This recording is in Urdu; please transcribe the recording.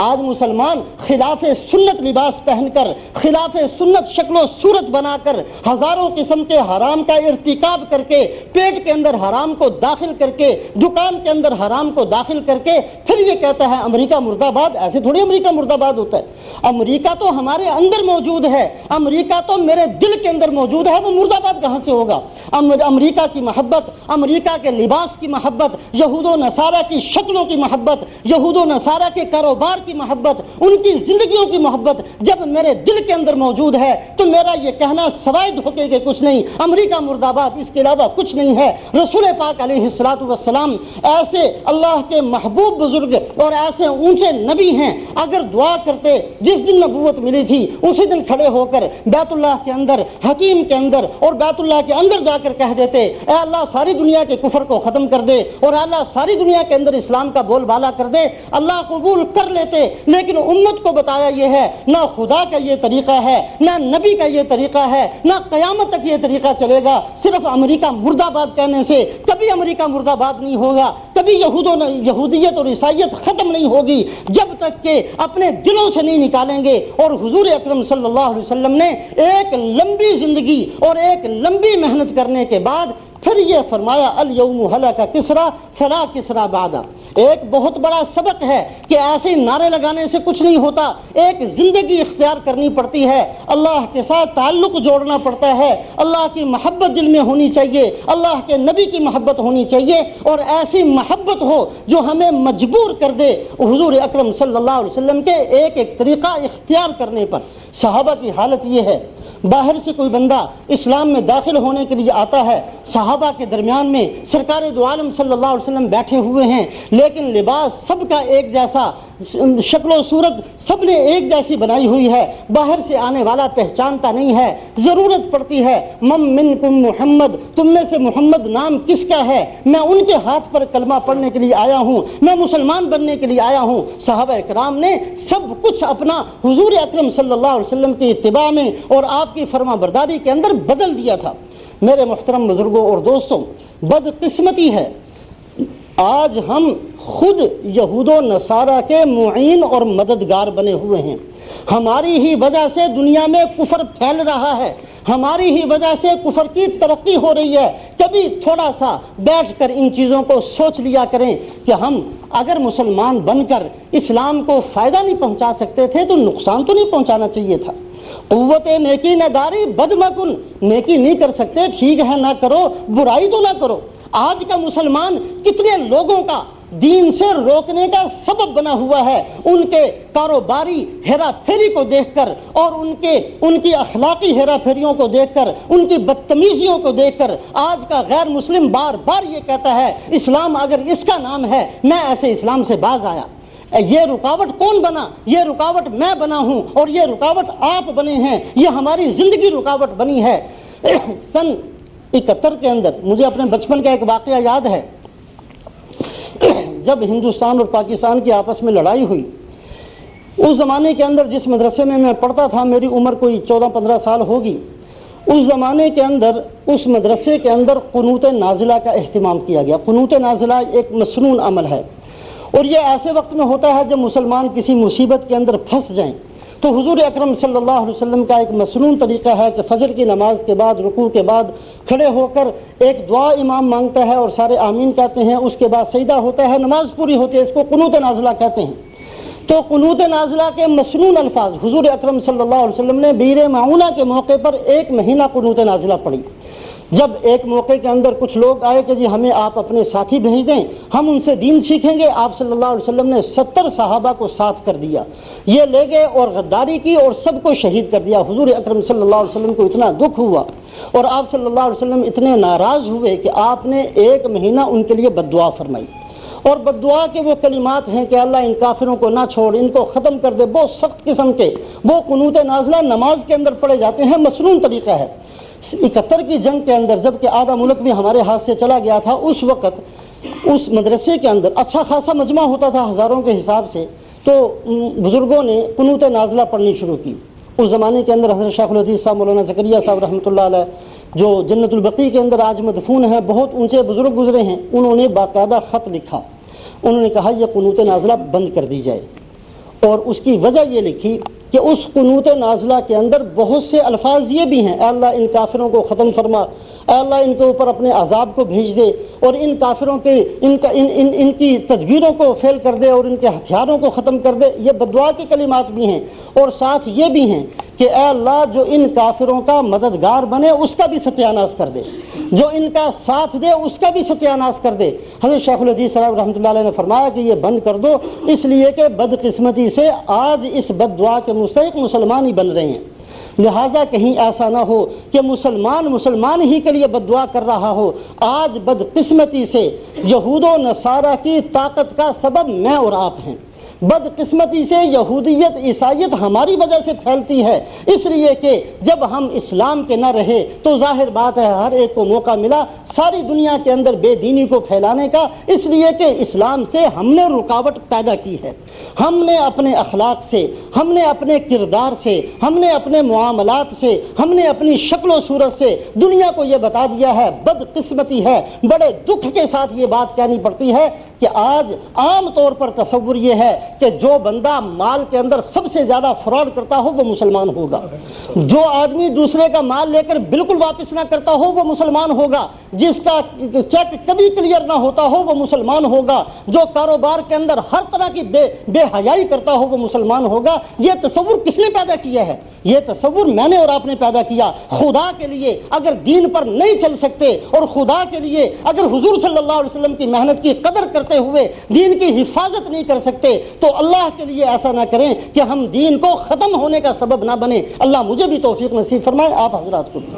آج مسلمان خلاف سنت لباس پہن کر، خلاف سنت شکل و صورت بنا کر، ہزاروں قسم کے حرام کا ارتکاب کر کے، پیٹ کے اندر حرام کو داخل کر کے، دکان کے اندر حرام کو داخل کر کے پھر یہ کہتا ہے امریکہ مرد آباد۔ ایسے تھوڑی امریکہ مرد آباد ہوتا ہے۔ امریکہ تو ہمارے اندر موجود ہے، امریکہ تو میرے دل کے اندر موجود ہے، وہ مرد آباد کہاں سے ہوگا؟ امریکہ کی محبت، امریکہ کے لباس کی محبت، یہود و نصارہ کی شکلوں کی محبت، یہود و نصارہ کے کاروبار کی محبت، ان کی زندگیوں کی محبت جب میرے دل کے اندر موجود ہے تو میرا یہ کہنا سوائے دھوکے کے کچھ نہیں، امریکہ مرد آباد، اس کے علاوہ کچھ نہیں ہے۔ رسول پاک علیہ السلام ایسے اللہ کے محبوب بزرگ اور ایسے اونچے نبی ہیں، اگر دعا کرتے جس دن نبوت ملی تھی اسی دن کھڑے ہو کر بیت اللہ کے اندر، حکیم کے اندر اور بیت اللہ کے اندر جا کر کہہ دیتے اے اللہ ساری دنیا کے کفر کو ختم کر دے اور اللہ ساری دنیا کے اندر اسلام کا بول بالا کر دے، اللہ قبول کر لیتے۔ لیکن امت کو بتایا یہ ہے نہ خدا کا یہ طریقہ ہے، نہ نبی کا یہ طریقہ ہے، نہ قیامت تک یہ طریقہ چلے گا۔ صرف امریکہ مرد آباد کہنے سے کبھی امریکہ مرد آباد نہیں ہوگا، کبھی یہودیت اور عیسائیت ختم نہیں ہوگی جب تک کہ اپنے دلوں سے نہیں نکالیں گے۔ اور حضور اکرم صلی اللہ علیہ وسلم نے ایک لمبی زندگی اور ایک لمبی محنت کرنے کے بعد پھر یہ فرمایا الیوم ہلک کسریٰ فلا کسریٰ بعدہ۔ ایک بہت بڑا سبق ہے کہ ایسے نعرے لگانے سے کچھ نہیں ہوتا، ایک زندگی اختیار کرنی پڑتی ہے، اللہ کے ساتھ تعلق جوڑنا پڑتا ہے، اللہ کی محبت دل میں ہونی چاہیے، اللہ کے نبی کی محبت ہونی چاہیے، اور ایسی محبت ہو جو ہمیں مجبور کر دے حضور اکرم صلی اللہ علیہ وسلم کے ایک ایک طریقہ اختیار کرنے پر۔ صحابہ کی حالت یہ ہے، باہر سے کوئی بندہ اسلام میں داخل ہونے کے لیے آتا ہے، صحابہ کے درمیان میں سرکار دو عالم صلی اللہ علیہ وسلم بیٹھے ہوئے ہیں، لیکن لباس سب کا ایک جیسا، شکل و صورت سب نے ایک جیسی بنائی ہوئی ہے، باہر سے آنے والا پہچانتا نہیں ہے۔ ضرورت پڑتی ہے من منکم محمد، تم میں سے محمد نام کس کا ہے؟ میں ان کے ہاتھ پر کلمہ پڑھنے کے لیے آیا ہوں، میں مسلمان بننے کے لیے آیا ہوں۔ صحابہ اکرام نے سب کچھ اپنا حضور اکرم صلی اللہ علیہ وسلم کی اتباع میں اور آپ کی فرما برداری کے اندر بدل دیا تھا۔ میرے محترم بزرگوں اور دوستوں، بدقسمتی ہے آج ہم خود یہود و نصارہ کے معین اور مددگار بنے ہوئے ہیں۔ ہماری ہی وجہ سے دنیا میں کفر پھیل رہا ہے، ہماری ہی وجہ سے کفر کی ترقی ہو رہی ہے۔ کبھی تھوڑا سا بیٹھ کر ان چیزوں کو سوچ لیا کریں کہ ہم اگر مسلمان بن کر اسلام کو فائدہ نہیں پہنچا سکتے تھے تو نقصان تو نہیں پہنچانا چاہیے تھا۔ قوت نیکی نہ داری بد مکن، نیکی نہیں کر سکتے ٹھیک ہے نہ کرو، برائی تو نہ کرو۔ آج کا مسلمان کتنے لوگوں کا دین سے روکنے کا سبب بنا ہوا ہے، ان کے کاروباری ہیرا پھیری کو دیکھ کر اور ان کی اخلاقی ہیرا پھیریوں کو دیکھ کر، ان کی بدتمیزیوں کو دیکھ کر آج کا غیر مسلم بار بار یہ کہتا ہے اسلام اگر اس کا نام ہے میں ایسے اسلام سے باز آیا۔ یہ رکاوٹ کون بنا؟ یہ رکاوٹ میں بنا ہوں اور یہ رکاوٹ آپ بنے ہیں، یہ ہماری زندگی رکاوٹ بنی ہے۔ سن 71 کے اندر مجھے اپنے بچپن کا ایک واقعہ یاد ہے، جب ہندوستان اور پاکستان کی آپس میں لڑائی ہوئی۔ اس زمانے کے اندر جس مدرسے میں میں پڑھتا تھا، میری عمر کوئی 14-15 سال ہوگی، اس زمانے کے اندر اس مدرسے کے اندر قنوت نازلہ کا اہتمام کیا گیا۔ قنوت نازلہ ایک مسنون عمل ہے، اور یہ ایسے وقت میں ہوتا ہے جب مسلمان کسی مصیبت کے اندر پھنس جائیں تو حضور اکرم صلی اللہ علیہ وسلم کا ایک مسنون طریقہ ہے کہ فجر کی نماز کے بعد رکوع کے بعد کھڑے ہو کر ایک دعا امام مانگتا ہے اور سارے آمین کہتے ہیں، اس کے بعد سجدہ ہوتا ہے، نماز پوری ہوتی ہے، اس کو قنوت نازلہ کہتے ہیں۔ تو قنوت نازلہ کے مسنون الفاظ حضور اکرم صلی اللہ علیہ وسلم نے بیر معونہ کے موقع پر 1 مہینہ قنوت نازلہ پڑھی۔ جب ایک موقع کے اندر کچھ لوگ آئے کہ جی ہمیں آپ اپنے ساتھی بھیج دیں، ہم ان سے دین سیکھیں گے، آپ صلی اللہ علیہ وسلم نے 70 صحابہ کو ساتھ کر دیا، یہ لے گئے اور غداری کی اور سب کو شہید کر دیا۔ حضور اکرم صلی اللہ علیہ وسلم کو اتنا دکھ ہوا اور آپ صلی اللہ علیہ وسلم اتنے ناراض ہوئے کہ آپ نے 1 مہینہ ان کے لیے بد دعا فرمائی، اور بد دعا کے وہ کلمات ہیں کہ اللہ ان کافروں کو نہ چھوڑ، ان کو ختم کر دے، بہت سخت قسم کے وہ قنوت نازلہ نماز کے اندر پڑھے جاتے ہیں، مسنون طریقہ ہے۔ 71 کی جنگ کے اندر جب کہ آدھا ملک بھی ہمارے ہاتھ سے چلا گیا تھا، اس وقت اس مدرسے کے اندر اچھا خاصا مجمع ہوتا تھا ہزاروں کے حساب سے، تو بزرگوں نے قنوت نازلہ پڑھنی شروع کی۔ اس زمانے کے اندر حضرت شیخ الحدیث صاحب مولانا زکریا صاحب رحمۃ اللہ علیہ جو جنت البقیع کے اندر آج مدفون ہیں، بہت اونچے بزرگ گزرے ہیں، انہوں نے باقاعدہ خط لکھا، انہوں نے کہا یہ قنوت نازلہ بند کر دی جائے، اور اس کی وجہ یہ لکھی کہ اس قنوت نازلہ کے اندر بہت سے الفاظ یہ بھی ہیں، اے اللہ ان کافروں کو ختم فرما، اے اللہ ان کے اوپر اپنے عذاب کو بھیج دے، اور ان کافروں کے ان کی تدبیروں کو فیل کر دے، اور ان کے ہتھیاروں کو ختم کر دے۔ یہ بددعا کے کلمات بھی ہیں، اور ساتھ یہ بھی ہیں کہ اے اللہ جو ان کافروں کا مددگار بنے اس کا بھی ستیاناش کر دے، جو ان کا ساتھ دے اس کا بھی ستیاناش کر دے۔ حضرت شیخ الحدیث صاحب رحمۃ اللہ علیہ نے فرمایا کہ یہ بند کر دو، اس لیے کہ بدقسمتی سے آج اس بد دعا کے مستحق مسلمان ہی بن رہے ہیں، لہٰذا کہیں ایسا نہ ہو کہ مسلمان ہی کے لیے بد دعا کر رہا ہو۔ آج بدقسمتی سے یہود و نصارہ کی طاقت کا سبب میں اور آپ ہیں، بدقسمتی سے یہودیت عیسائیت ہماری وجہ سے پھیلتی ہے، اس لیے کہ جب ہم اسلام کے نہ رہے تو ظاہر بات ہے ہر ایک کو موقع ملا ساری دنیا کے اندر بے دینی کو پھیلانے کا، اس لیے کہ اسلام سے ہم نے رکاوٹ پیدا کی ہے، ہم نے اپنے اخلاق سے، ہم نے اپنے کردار سے، ہم نے اپنے معاملات سے، ہم نے اپنی شکل و صورت سے دنیا کو یہ بتا دیا ہے۔ بدقسمتی ہے، بڑے دکھ کے ساتھ یہ بات کہنی پڑتی ہے کہ آج عام طور پر تصور یہ ہے کہ جو بندہ مال کے اندر سب سے زیادہ فراڈ کرتا ہو وہ مسلمان ہوگا، جو آدمی دوسرے کا مال لے کر بالکل واپس نہ کرتا ہو وہ مسلمان ہوگا، جس کا چیک کبھی کلیئر نہ ہوتا ہو وہ مسلمان ہوگا، جو کاروبار کے اندر ہر طرح کی بے حیائی کرتا ہو وہ مسلمان ہوگا۔ یہ تصور کس نے پیدا کیا ہے؟ یہ تصور میں نے اور آپ نے پیدا کیا۔ خدا کے لیے اگر دین پر نہیں چل سکتے اور خدا کے لیے اگر حضور صلی اللہ علیہ وسلم کی محنت کی قدر کرتے ہوئے دین کی حفاظت نہیں کر سکتے تو اللہ کے لیے ایسا نہ کریں کہ ہم دین کو ختم ہونے کا سبب نہ بنے۔ اللہ مجھے بھی توفیق نصیب فرمائے، آپ حضرات کو بھی۔